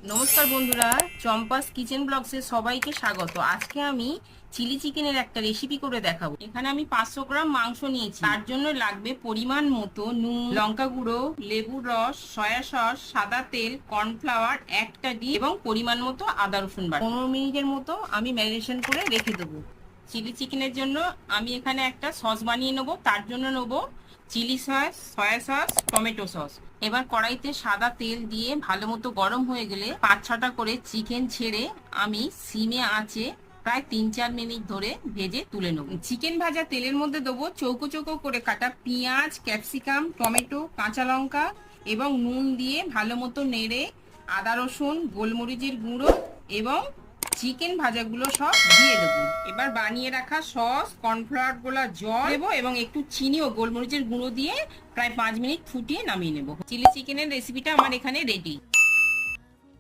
নমস্কার বন্ধুরা, চম্পাস কিচেন ব্লগসে সবাইকে স্বাগত। আজকে আমি চিলি চিকেনের একটা রেসিপি করে দেখাবো। এখানে আমি 500 গ্রাম মাংস নিয়েছি। তার জন্য লাগবে পরিমাণ মতো নুন, লঙ্কা গুঁড়ো, লেবুর রস, সয়া সস, সাদা তেল, কর্নফ্লাওয়ার, একটা ডিম এবং পরিমাণ মতো আদা রসুন বাটা। 15 মিনিটের মতো আমি ম্যারিনেশন করে রেখে দেবো। চিলি চিকেনের জন্য আমি এখানে একটা সস বানিয়ে নেবো। তার জন্য নেবো chilli sauce, soya sauce, tomato sauce. এবার কড়াইতে সাদা তেল দিয়ে ভালো মতো গরম হয়ে গেলে 5-6টা করে চিকেন ছেড়ে আমি সিমে আঁচে প্রায় 3-4 মিনিট ধরে ভেজে তুলে নেব। চিকেন ভাজা তেলের মধ্যে দেবো চৌকো চৌকো করে কাটা পেঁয়াজ, ক্যাপসিকাম, টমেটো, কাঁচা লঙ্কা এবং নুন দিয়ে ভালো মতো নেড়ে আদা রসুন, গোলমরিচের গুঁড়ো এবং চিকেন ভাজাগুলো সব দিয়ে দেবো। এবার বানিয়ে রাখা সস, কর্নফ্লাওয়ার গোলা জল দেবো এবং একটু চিনি ও গোলমরিচের গুঁড়ো দিয়ে প্রায় 5 মিনিট ফুটিয়ে নামিয়ে নেবো। চিলি চিকেনের রেসিপিটা আমার এখানে রেডি।